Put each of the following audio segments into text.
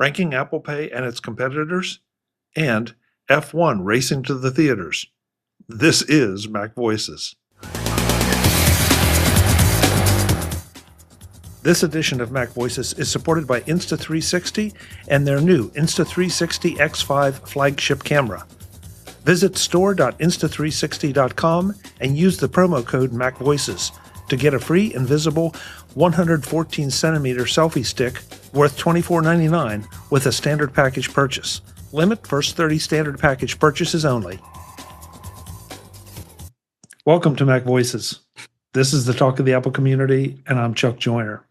ranking Apple Pay and its competitors, and F1 racing to the theaters. This is MacVoices. This edition of MacVoices is supported by Insta360 and their new Insta360 X5 flagship camera. Visit store.insta360.com and use the promo code MacVoices to get a free invisible 114 centimeter selfie stick worth $24.99 with a standard package purchase. Limit first 30 standard package purchases only. Welcome to MacVoices. This is the talk of the Apple community, and I'm Chuck Joyner.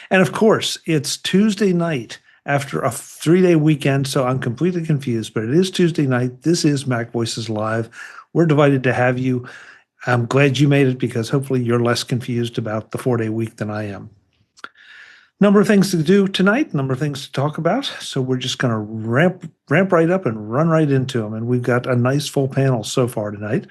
And of course, it's Tuesday night after a 3-day weekend, so I'm completely confused, but it is Tuesday night. This is MacVoices Live. We're delighted to have you. I'm glad you made it because hopefully you're less confused about the 4-day week than I am. Number of things to do tonight, number of things to talk about. So we're just going to ramp right up and run right into them. And we've got a nice full panel so far tonight.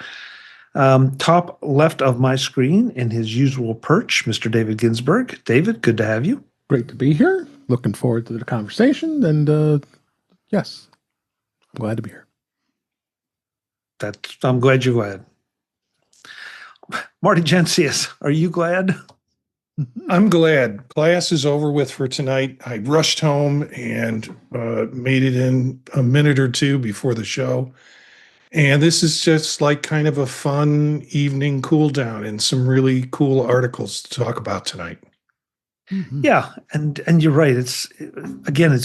Top left of my screen in his usual perch, Mr. David Ginsburg. David, good to have you. Great to be here. Looking forward to the conversation. And yes, I'm glad to be here. I'm glad you're glad. Marty Jencius, are you glad? I'm glad. Class is over with for tonight. I rushed home and made it in a minute or two before the show. And this is just like kind of a fun evening cool down and some really cool articles to talk about tonight. Mm-hmm. Yeah, and you're right. It's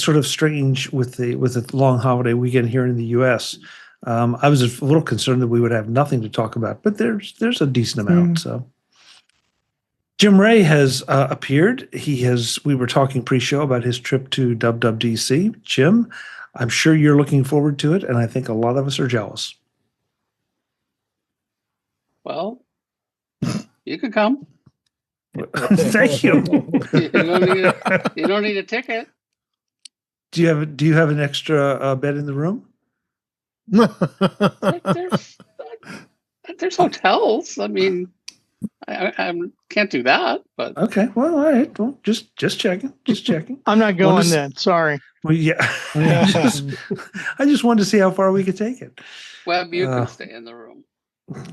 sort of strange with the long holiday weekend here in the U.S. I was a little concerned that we would have nothing to talk about, but there's a decent amount. So Jim Ray has appeared. We were talking pre-show about his trip to WWDC. Jim, I'm sure you're looking forward to it, and I think a lot of us are jealous. Well, you could come. Thank you. You don't need a ticket. Do you have an extra bed in the room? There's hotels. I mean, I can't do that. But okay, well, all right. Well, just checking. I'm not going then. Sorry. Well, yeah. I just wanted to see how far we could take it. Web, you can stay in the room.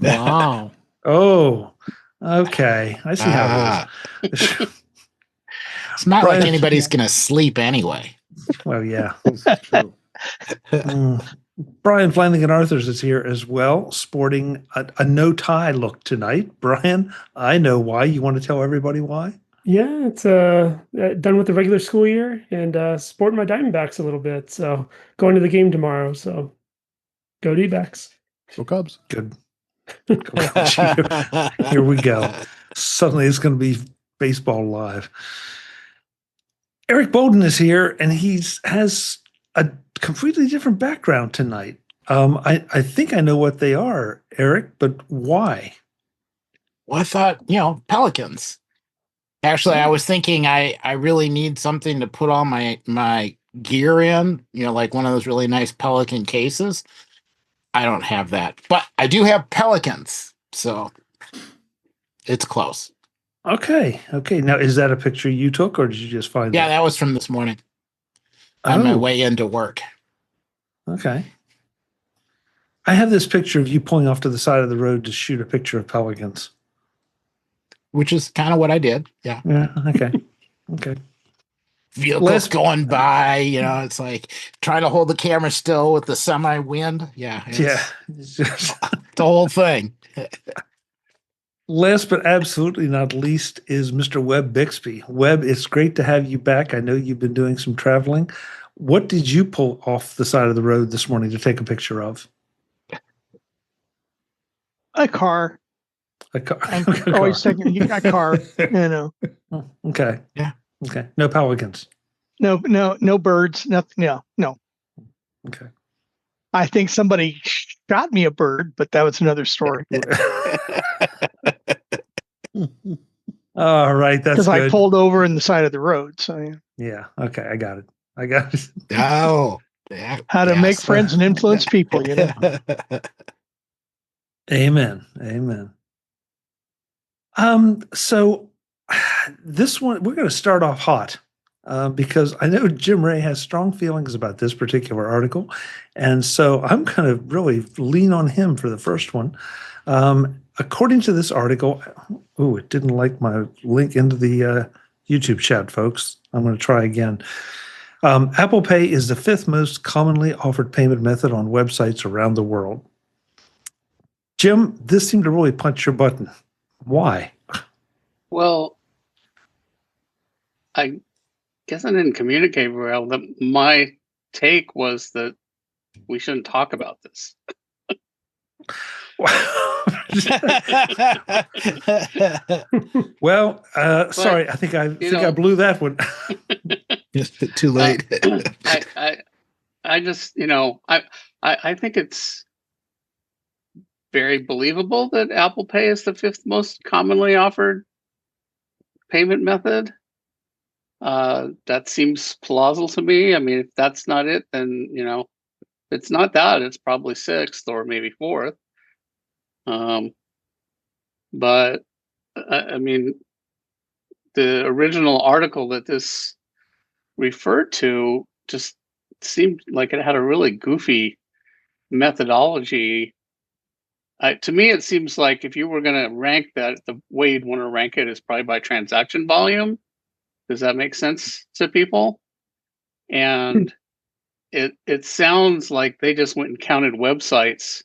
Wow. Oh, okay. I see how it is. It's not like anybody's going to sleep anyway. Well, yeah. That's true. Brian Flanigan-Arthurs is here as well, sporting a no-tie look tonight. Brian, I know why. You want to tell everybody why? Yeah, it's done with the regular school year and sporting my Diamondbacks a little bit. So going to the game tomorrow. So go D-backs. Go Cubs. Good. Here we go. Suddenly it's going to be baseball live. Eric Bolden is here, and has a completely different background tonight. I think I know what they are, Eric, but why? Well, I thought, Pelicans. Actually, I was thinking I really need something to put all my gear in, like one of those really nice Pelican cases. I don't have that, but I do have Pelicans, so it's close. Okay. Now, is that a picture you took, or did you just find Yeah, that was from this morning on my way into work. Okay. I have this picture of you pulling off to the side of the road to shoot a picture of pelicans. Which is kind of what I did. Yeah. Yeah. Okay. Vehicles going by, it's like trying to hold the camera still with the semi wind. Yeah. It's the whole thing. Last but absolutely not least is Mr. Web Bixby. Web, it's great to have you back. I know you've been doing some traveling. What did you pull off the side of the road this morning to take a picture of? A car. I'm always taking a car. Okay. Yeah. Okay. No pelicans. No birds. Nothing. No. Okay. I think somebody shot me a bird, but that was another story. All right. That's because I pulled over in the side of the road. So yeah. Okay. I got it. Oh. How to make friends and influence people, Amen. So this one, we're going to start off hot. because I know Jim Ray has strong feelings about this particular article. And so I'm going to really lean on him for the first one. According to this article, it didn't like my link into the YouTube chat, folks. I'm going to try again. Apple Pay is the 5th most commonly offered payment method on websites around the world. Jim, this seemed to really punch your button. Why? Well, I guess I didn't communicate very well. My take was that we shouldn't talk about this. Well, sorry, I think I blew that one. Too late. I just, I think it's very believable that Apple Pay is the 5th most commonly offered payment method. That seems plausible to me. I mean, if that's not it, then, if it's not that, it's probably 6th or maybe 4th. But I mean, the original article that this referred to just seemed like it had a really goofy methodology. To me, it seems like if you were going to rank that, the way you'd want to rank it is probably by transaction volume. Does that make sense to people? And it sounds like they just went and counted websites.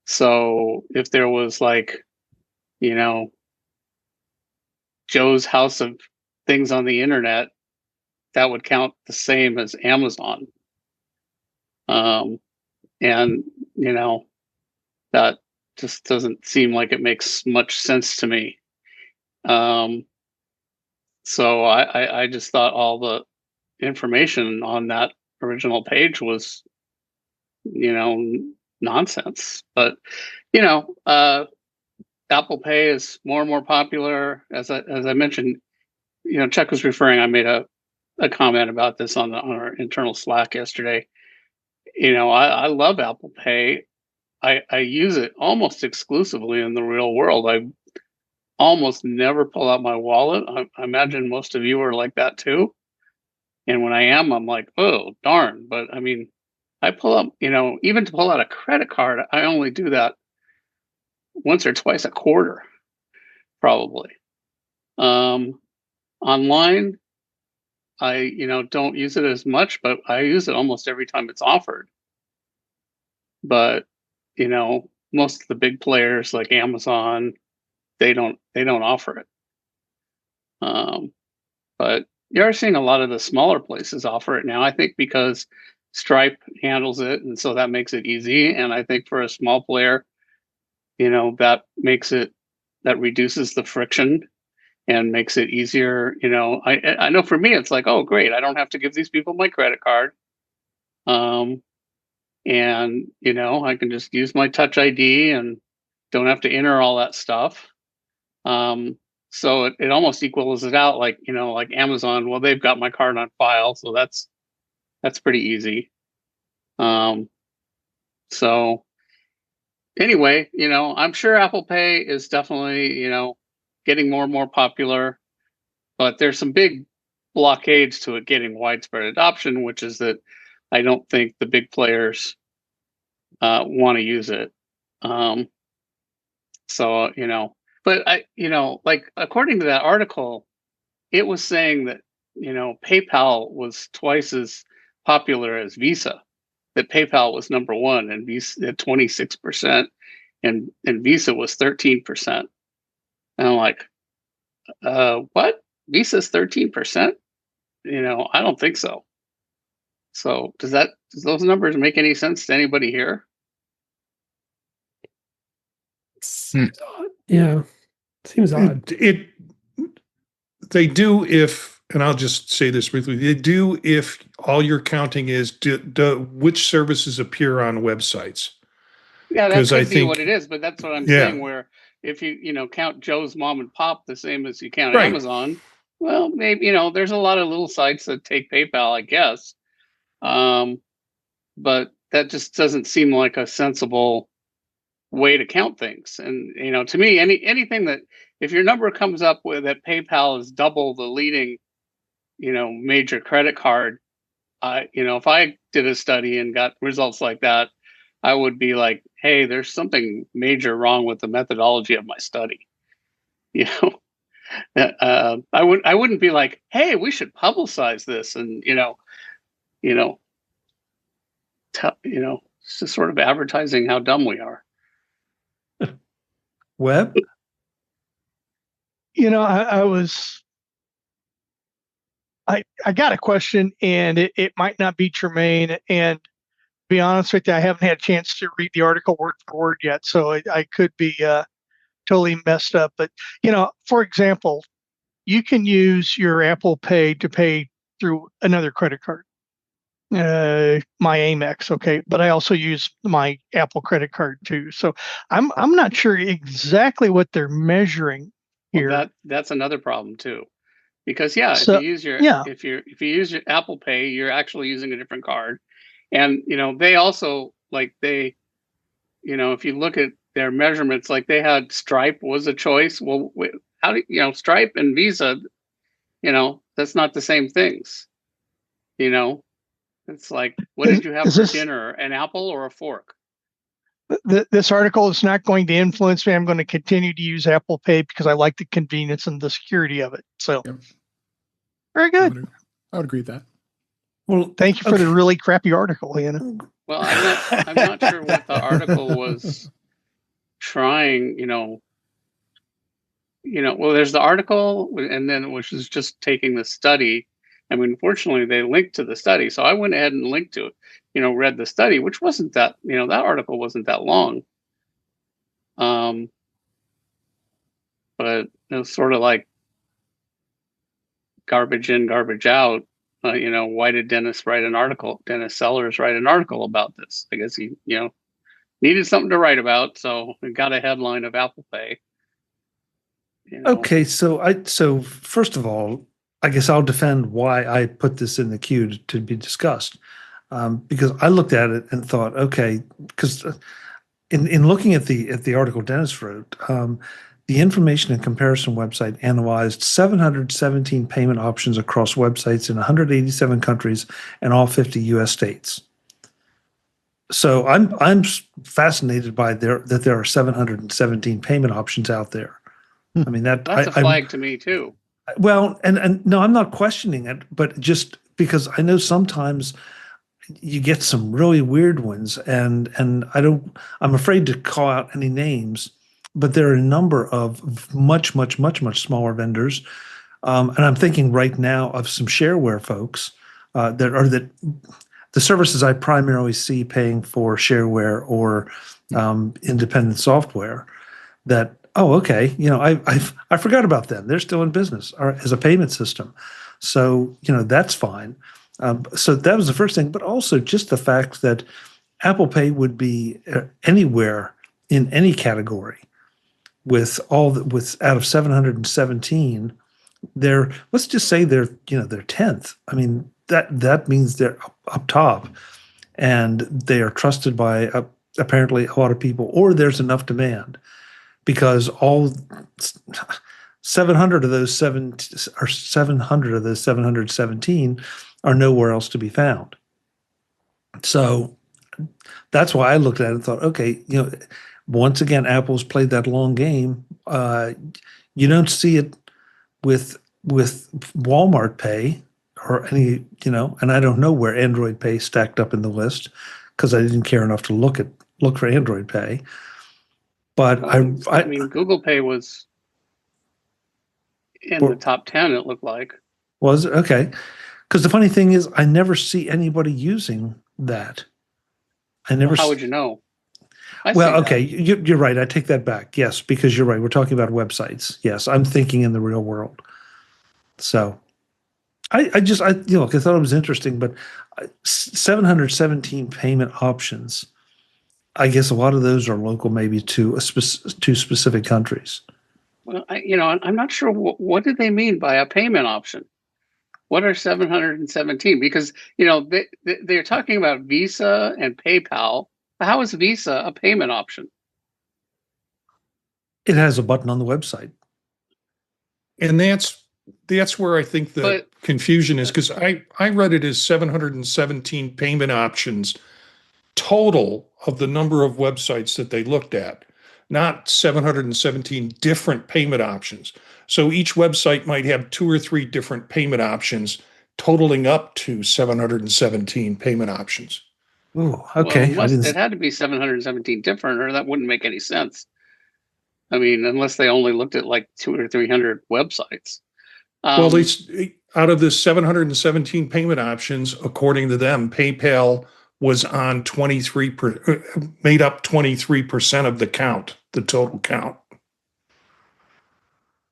So if there was like, Joe's House of Things on the internet, that would count the same as Amazon. And, that just doesn't seem like it makes much sense to me. So I just thought all the information on that original page was, nonsense. But, Apple Pay is more and more popular. As I mentioned, Chuck was referring, I made a comment about this on our internal Slack yesterday. I love Apple Pay. I use it almost exclusively in the real world. I almost never pull out my wallet. I imagine most of you are like that too. And when I am, I'm like, oh, darn. But I mean, I pull up, even to pull out a credit card, I only do that once or twice a quarter, probably. Online, I, don't use it as much, but I use it almost every time it's offered. But, most of the big players like Amazon, they don't offer it. But you're seeing a lot of the smaller places offer it now, I think, because Stripe handles it, and so that makes it easy. And I think for a small player, that reduces the friction and makes it easier. I know for me, it's like, oh, great, I don't have to give these people my credit card. And, I can just use my Touch ID and don't have to enter all that stuff. So it almost equals it out, like, like Amazon. Well, they've got my card on file, so that's pretty easy. So anyway, I'm sure Apple Pay is definitely, getting more and more popular, but there's some big blockades to it getting widespread adoption, which is that I don't think the big players want to use it. So, but like according to that article, it was saying that, PayPal was twice as popular as Visa, that PayPal was number one and Visa at 26% and Visa was 13%. And I'm like, what? Visa's 13%? I don't think so. So does those numbers make any sense to anybody here? Yeah, seems odd. They do if, and I'll just say this briefly, they do if all you're counting is which services appear on websites. Yeah, that could be what it is, but that's what I'm saying, where if you, count Joe's Mom and Pop the same as you count Amazon, well, maybe, there's a lot of little sites that take PayPal, I guess. But that just doesn't seem like a sensible way to count things. And, to me, anything that, if your number comes up with that PayPal is double the leading major credit card, if I did a study and got results like that, I would be like, hey, there's something major wrong with the methodology of my study. I wouldn't be like, hey, we should publicize this, and it's just sort of advertising how dumb we are. Web? I got a question, and it might not be germane, and to be honest with you, I haven't had a chance to read the article word for word yet, so I could be totally messed up. But, for example, you can use your Apple Pay to pay through another credit card, my Amex, okay, but I also use my Apple credit card too. So I'm not sure exactly what they're measuring here. Well, that's another problem too, because if you use your Apple Pay, you're actually using a different card, and they also if you look at their measurements, like they had Stripe was a choice. Well, how do Stripe and Visa? That's not the same things. It's like, what did you have for dinner? An apple or a fork? This article is not going to influence me. I'm going to continue to use Apple Pay because I like the convenience and the security of it. So, Very good. I would agree with that. Well, thank you for the really crappy article, Hannah. Well, I'm not sure what the article was trying. Well, there's the article, and then which is just taking the study. I mean, fortunately, they linked to the study, so I went ahead and linked to it. Read the study, which wasn't that. That article wasn't that long. But it was sort of like garbage in, garbage out. Why did Dennis Sellers write an article about this? I guess he, needed something to write about, so we got a headline of Apple Pay. Okay, so first of all, I guess I'll defend why I put this in the queue to be discussed, because I looked at it and thought, okay, because in looking at the article Dennis wrote, the information and comparison website analyzed 717 payment options across websites in 187 countries and all 50 U.S. states. So I'm fascinated by that there are 717 payment options out there. I mean that's a flag to me too. Well, and no, I'm not questioning it, but just because I know sometimes you get some really weird ones, and I'm afraid to call out any names, but there are a number of much smaller vendors, and I'm thinking right now of some shareware folks that the services I primarily see paying for shareware or independent software that. Oh, okay. I forgot about them. They're still in business as a payment system. So, that's fine. So that was the first thing, but also just the fact that Apple Pay would be anywhere in any category with out of 717, let's just say they're 10th. I mean, that means they're up top and they are trusted by apparently a lot of people, or there's enough demand. Because all 700 of those 717 are nowhere else to be found. So that's why I looked at it and thought, okay, once again, Apple's played that long game. You don't see it with Walmart Pay or any, and I don't know where Android Pay stacked up in the list because I didn't care enough to look for Android Pay. But I mean, Google Pay was in the top 10, it looked like. Was it? Okay. Because the funny thing is, I never see anybody using that. How would you know? Okay, you're right. I take that back. Yes, because you're right. We're talking about websites. Yes, I'm thinking in the real world. So I thought it was interesting, but 717 payment options. I guess a lot of those are local, maybe to specific countries. Well, I'm not sure what did they mean by a payment option. What are 717? Because they're talking about Visa and PayPal. How is Visa a payment option? It has a button on the website, and that's that's where I think the But- confusion is, because I read it as 717 payment options total of the number of websites that they looked at, not 717 different payment options. So each website might have 2 or 3 different payment options, totaling up to 717 payment options. Ooh, okay. Well, it had to be 717 different, or that wouldn't make any sense. I mean, unless they only looked at like 200 or 300 websites. Well, out of the 717 payment options, according to them, PayPal was on made up 23% of the count, the total count.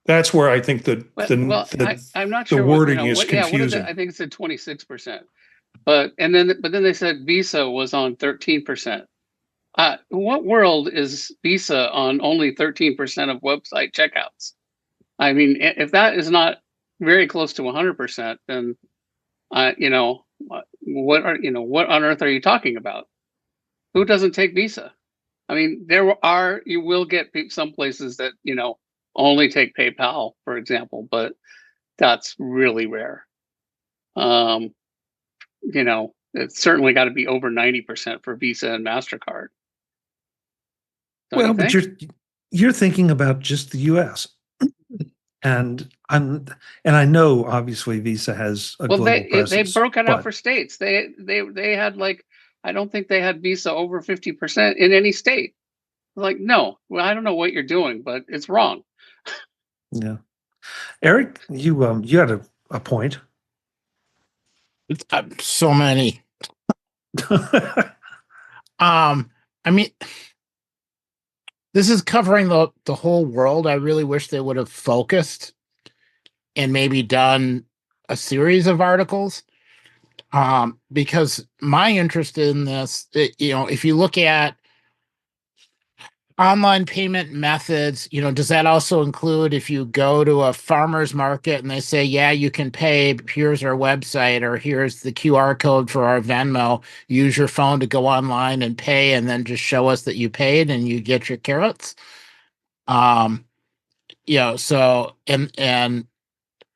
That's where I think I'm not sure the wording is confusing. I think it said 26%, but then they said Visa was on 13%. What world is Visa on only 13% of website checkouts? I mean, if that is not very close to 100%, then what on earth are you talking about? Who doesn't take Visa? I mean, you will get some places that only take PayPal, for example, but that's really rare. It's certainly got to be over 90% for Visa and MasterCard. Well, but you're thinking about just the U.S. and I know obviously Visa has a global presence. They broke it out for states. They had I don't think they had Visa over 50% in any state. Like, no, well, I don't know what you're doing, but it's wrong. Yeah, Eric, you had a point. So many. I mean, this is covering the whole world. I really wish they would have focused and maybe done a series of articles. Because my interest in this, if you look at online payment methods, does that also include if you go to a farmer's market and they say, yeah, you can pay, here's our website, or here's the QR code for our Venmo, use your phone to go online and pay, and then just show us that you paid and you get your carrots. So, and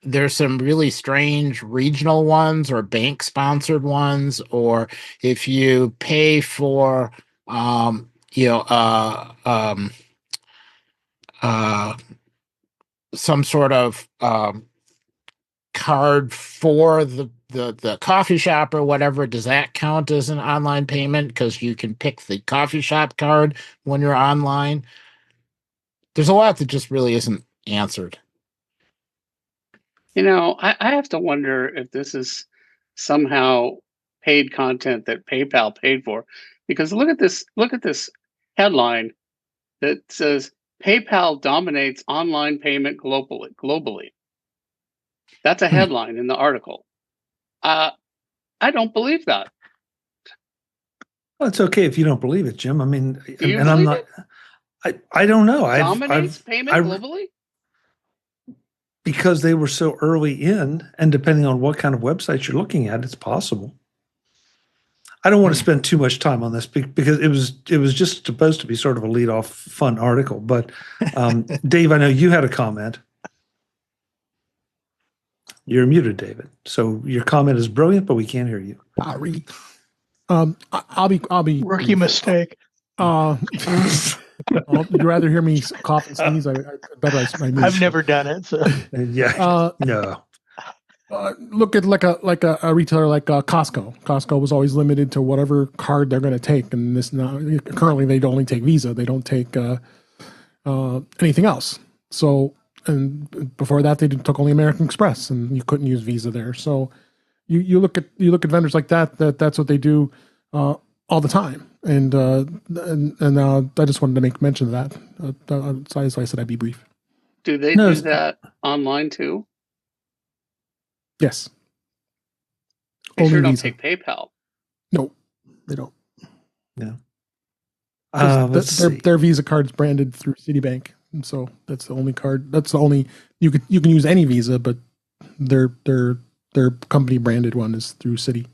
there's some really strange regional ones or bank sponsored ones, or if you pay for, some sort of card for the coffee shop or whatever, does that count as an online payment because you can pick the coffee shop card when you're online? There's a lot that just really isn't answered. I have to wonder if this is somehow paid content that PayPal paid for, because look at this headline that says PayPal dominates online payment globally. That's a headline in the article. I don't believe that. Well, it's okay if you don't believe it, Jim. I mean, I'm not. I don't know. Dominates payment globally? Because they were so early in, and depending on what kind of website you're looking at, it's possible. I don't want to spend too much time on this because it was just supposed to be sort of a lead-off fun article. But Dave, I know you had a comment. You're muted, David. So your comment is brilliant, but we can't hear you. Sorry. I'll be Rookie mistake. You'd rather hear me cough and sneeze? I bet I move. I've never done it. So. Yeah. No. Look at like a retailer like Costco. Costco was always limited to whatever card they're going to take, and currently they only take Visa. They don't take anything else. So, and before that they took only American Express, and you couldn't use Visa there. So, you look at vendors like that's what they do all the time. And I just wanted to make mention of that. So I said I'd be brief. Do they do that online too? Yes. They only sure don't Visa. take PayPal. No, they don't. Yeah. Their Visa card's branded through Citibank, and so that's the only card. That's the only you can use any Visa, but their company branded one is through Citi.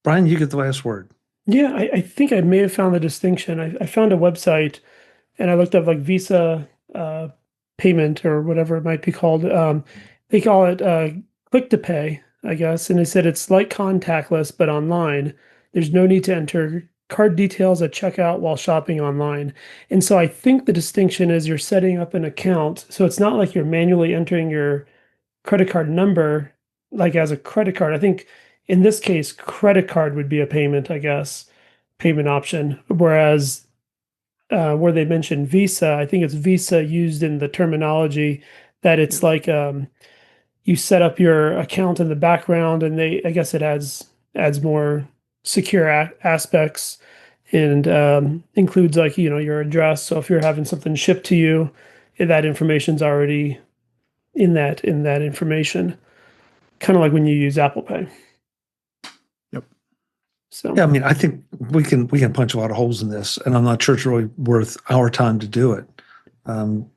Brian, you get the last word. Yeah, I think I may have found the distinction. I found a website and I looked up like Visa payment or whatever it might be called. They call it click to pay, I guess. And they said it's like contactless, but online. There's no need to enter card details at checkout while shopping online. And so I think the distinction is you're setting up an account. So it's not like you're manually entering your credit card number like as a credit card. I think in this case, credit card would be a payment, I guess, payment option. Whereas where they mentioned Visa, I think it's Visa used in the terminology that it's like you set up your account in the background, and I guess it adds more secure aspects and includes like your address. So if you're having something shipped to you, that information's already in that information. Kind of like when you use Apple Pay. Yep. So Yeah, I mean, I think we can punch a lot of holes in this, and I'm not sure it's really worth our time to do it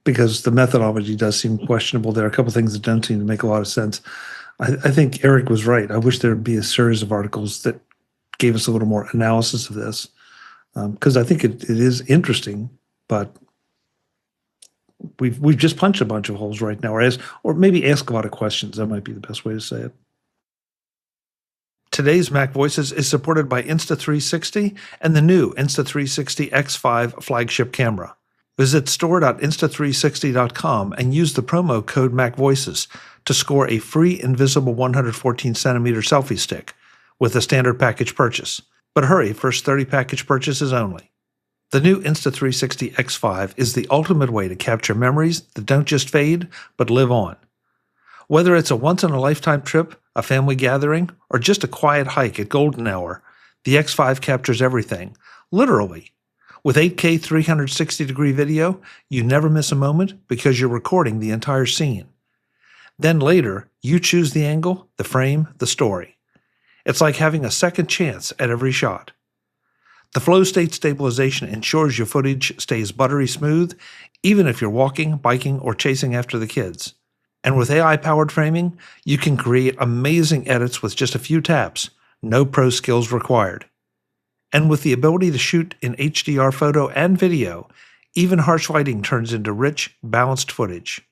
because the methodology does seem questionable. There are a couple of things that don't seem to make a lot of sense. I think Eric was right. I wish there'd be a series of articles that gave us a little more analysis of this because I think it is interesting, but we've just punched a bunch of holes right now, or maybe ask a lot of questions. That might be the best way to say it. Today's MacVoices is supported by Insta360 and the new Insta360 X5 flagship camera. Visit store.insta360.com and use the promo code MacVoices to score a free invisible 114cm selfie stick with a standard package purchase. But hurry, first 30 package purchases only. The new Insta360 X5 is the ultimate way to capture memories that don't just fade, but live on. Whether it's a once-in-a-lifetime trip, a family gathering, or just a quiet hike at golden hour, the X5 captures everything, literally. With 8K 360-degree video, you never miss a moment because you're recording the entire scene. Then later, you choose the angle, the frame, the story. It's like having a second chance at every shot. The flow state stabilization ensures your footage stays buttery smooth, even if you're walking, biking, or chasing after the kids. And with AI-powered framing, you can create amazing edits with just a few taps, no pro skills required. And with the ability to shoot in HDR photo and video, even harsh lighting turns into rich, balanced footage.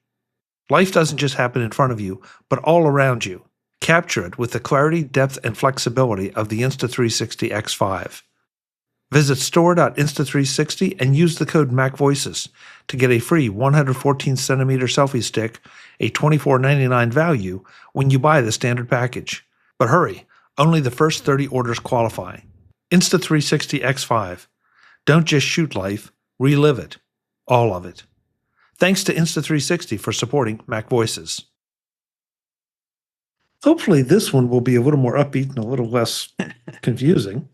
Life doesn't just happen in front of you, but all around you. Capture it with the clarity, depth, and flexibility of the Insta360 X5. Visit store.insta360 and use the code MacVoices to get a free 114cm selfie stick, a $24.99 value when you buy the standard package. But hurry, only the first 30 orders qualify. Insta360 X5. Don't just shoot life, relive it. All of it. Thanks to Insta360 for supporting MacVoices. Hopefully this one will be a little more upbeat and a little less confusing.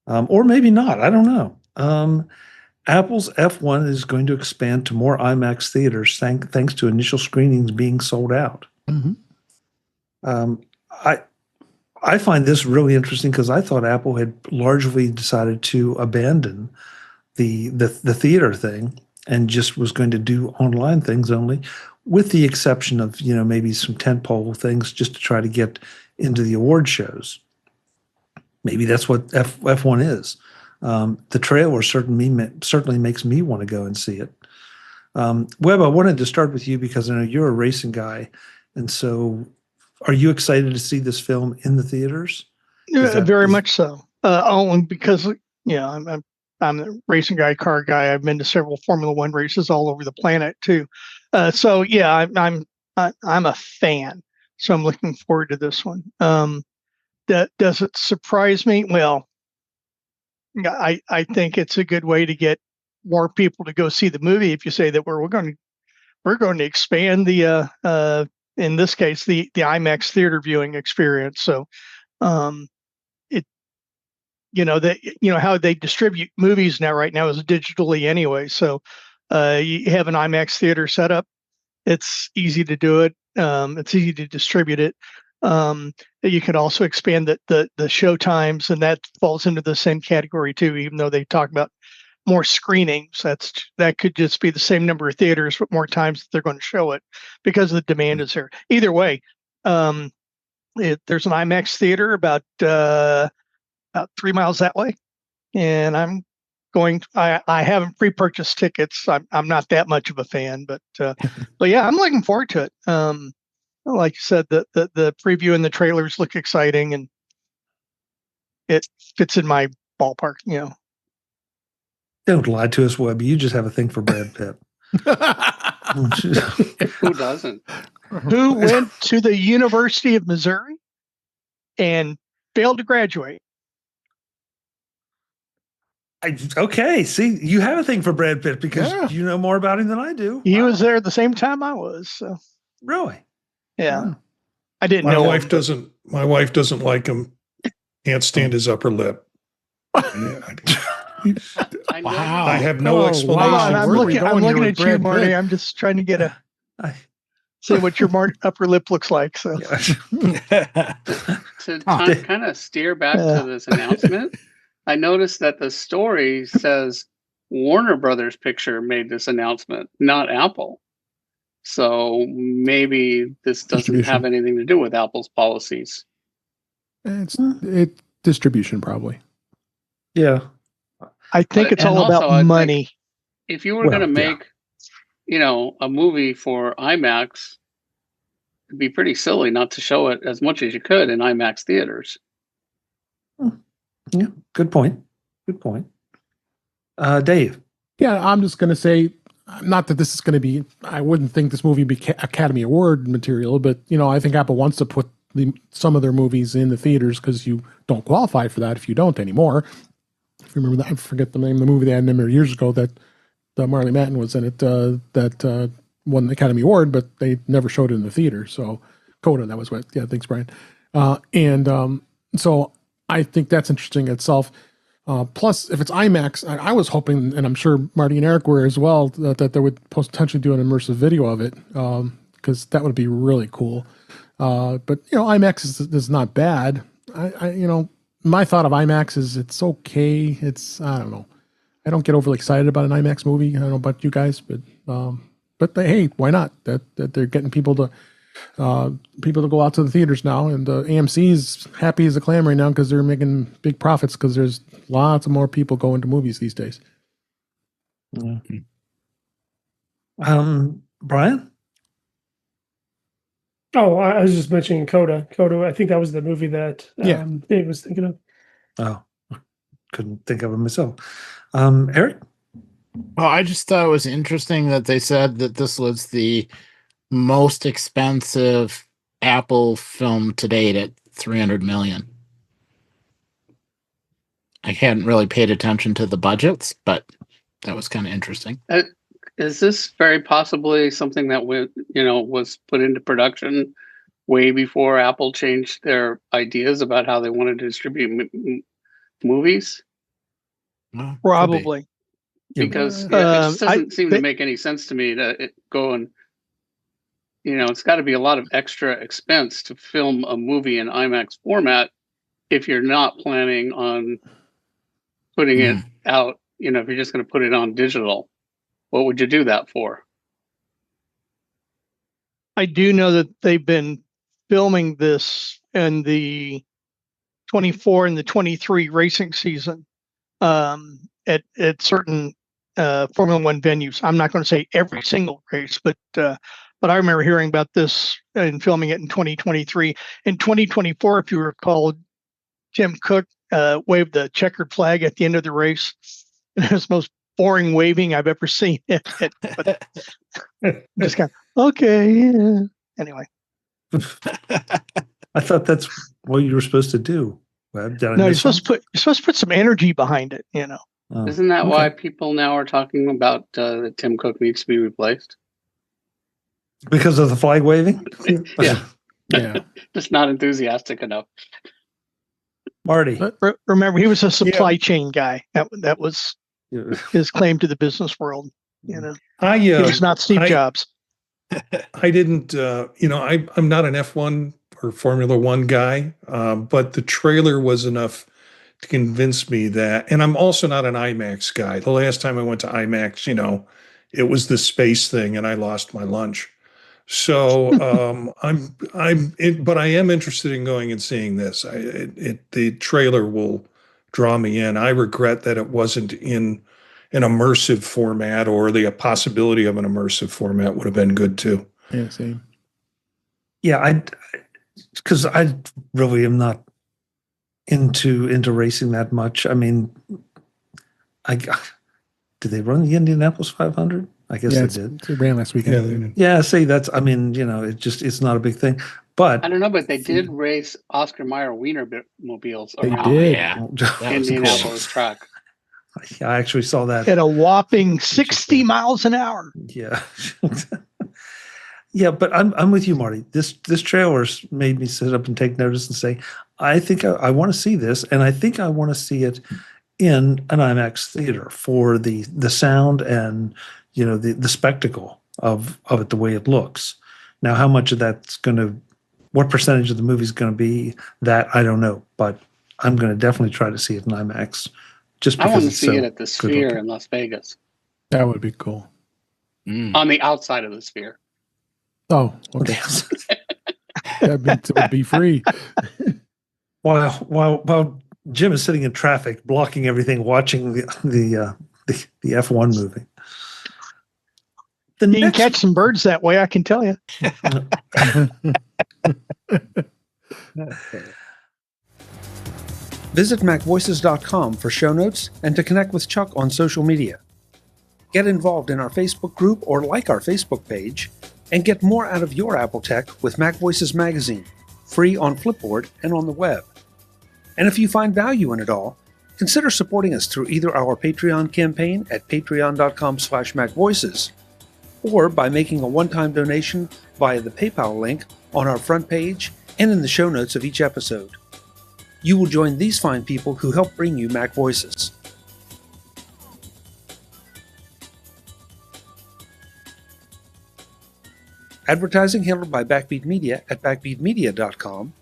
Or maybe not. I don't know. Apple's F1 is going to expand to more IMAX theaters thanks to initial screenings being sold out. Mm-hmm. I find this really interesting because I thought Apple had largely decided to abandon the theater thing and just was going to do online things only, with the exception of maybe some tentpole things just to try to get into the award shows. Maybe that's what F1 is. The trailer certainly makes me want to go and see it. Webb, I wanted to start with you because I know you're a racing guy. And so are you excited to see this film in the theaters? Very much so. Only because, I'm a racing guy, car guy. I've been to several Formula One races all over the planet too. So yeah, I'm a fan. So I'm looking forward to this one. Does it surprise me? Well, I think it's a good way to get more people to go see the movie. If you say that we're going to expand the in this case the IMAX theater viewing experience. So how they distribute movies right now is digitally anyway. So you have an IMAX theater set up. It's easy to do it. It's easy to distribute it. You can also expand the show times, and that falls into the same category too, even though they talk about more screenings. That could just be the same number of theaters, but more times that they're going to show it because the demand is there. Either way, there's an IMAX theater about 3 miles that way, and I'm going. I haven't pre-purchased tickets. I'm not that much of a fan, but yeah, I'm looking forward to it. Like you said, the preview and the trailers look exciting, and it fits in my ballpark. Don't lie to us, Webb. You just have a thing for Brad Pitt. Who doesn't? Who went to the University of Missouri and failed to graduate. Okay, see, you have a thing for Brad Pitt because you know more about him than I do. He was there at the same time I was. So. Really? Yeah. I didn't My know. wife doesn't. My wife doesn't like him. Can't stand his upper lip. Wow. I have no explanation. Hold on, I'm looking at you, Marty. Pitt. I'm just trying to get see what your upper lip looks like. So To kind of steer back to this announcement, I noticed that the story says Warner Brothers Picture made this announcement, not Apple. So maybe this doesn't have anything to do with Apple's policies. It's distribution, probably. Yeah. I think it's all about money. If you were going to make, a movie for IMAX, it'd be pretty silly not to show it as much as you could in IMAX theaters. Yeah, good point. Good point. Dave. Yeah, I'm just going to say, not that this is going to be, I wouldn't think this movie would be Academy Award material, but, I think Apple wants to put some of their movies in the theaters because you don't qualify for that if you don't anymore. If you remember that, I forget the name of the movie they had a number of years ago that Marley Matlin was in it, that won the Academy Award, but they never showed it in the theater. So Coda, that was what. Yeah, thanks, Brian. So I think that's interesting itself. Plus, if it's IMAX, I was hoping, and I'm sure Marty and Eric were as well, that they would potentially do an immersive video of it, because that would be really cool. But IMAX is not bad. My thought of IMAX is it's okay. I don't know. I don't get overly excited about an IMAX movie. I don't know about you guys, but hey, why not? That they're getting people to go out to the theaters now, and AMC is happy as a clam right now because they're making big profits because there's lots of more people going to movies these days. Mm-hmm. Brian? Oh, I was just mentioning Coda. Coda, I think that was the movie that Dave was thinking of. Oh, couldn't think of it myself. Eric? Well, I just thought it was interesting that they said that this was the most expensive Apple film to date at $300 million. I hadn't really paid attention to the budgets, but that was kind of interesting. Is this very possibly something that was put into production way before Apple changed their ideas about how they wanted to distribute movies? Well, Probably. Because it just doesn't seem to make any sense to me to go and, it's got to be a lot of extra expense to film a movie in IMAX format if you're not planning on putting it out, if you're just going to put it on digital. What would you do that for? I do know that they've been filming this in the 24 and the 23 racing season at certain Formula One venues. I'm not going to say every single race, but I remember hearing about this and filming it in 2023. In 2024, if you recall, Tim Cook waved the checkered flag at the end of the race. It was the most boring waving I've ever seen. But just kind of, okay, yeah. Anyway. I thought that's what you were supposed to do. No, you're supposed to put some energy behind it, Oh, Isn't that why people now are talking about that Tim Cook needs to be replaced? Because of the flag waving? Yeah. Just not enthusiastic enough. Marty. Remember, he was a supply chain guy. That was his claim to the business world. He was not Steve Jobs. I didn't, I'm not an F1 or Formula One guy, but the trailer was enough to convince me that, and I'm also not an IMAX guy. The last time I went to IMAX, it was the space thing and I lost my lunch. So but I am interested in going and seeing this. The trailer will draw me in. I regret that it wasn't in an immersive format, or the possibility of an immersive format would have been good too. Yeah, same. Yeah, because I really am not into racing that much. I mean, did they run the Indianapolis 500? I guess they did. It ran last Yeah, weekend. they did. Yeah, see, that's, I mean, you know, it's not a big thing. But I don't know, but they did race Oscar Mayer Wiener mobiles They around did. Yeah. the That was Indianapolis track. I actually saw that. At a whopping 60 miles an hour. Yeah. Yeah, but I'm with you, Marty. This trailer's made me sit up and take notice and say, I think I want to see this, and I think I want to see it in an IMAX theater for the sound and, you know, the spectacle of it, the way it looks. Now, how much of that's going to, what percentage of the movie is going to be that, I don't know, but I'm going to definitely try to see it in IMAX. Just I because want to it's see so it at the good Sphere looking. in Las Vegas, That would be cool. on the outside of the Sphere. Oh, okay. That would be free. While Jim is sitting in traffic, blocking everything, watching the F1 movie. You can catch some birds that way, I can tell you. Visit MacVoices.com for show notes and to connect with Chuck on social media. Get involved in our Facebook group or like our Facebook page, and get more out of your Apple tech with MacVoices Magazine, free on Flipboard and on the web. And if you find value in it all, consider supporting us through either our Patreon campaign at patreon.com/MacVoices, or by making a one-time donation via the PayPal link on our front page and in the show notes of each episode. You will join these fine people who help bring you Mac Voices. Advertising handled by Backbeat Media at backbeatmedia.com.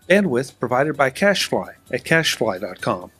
Bandwidth provided by CashFly at cashfly.com.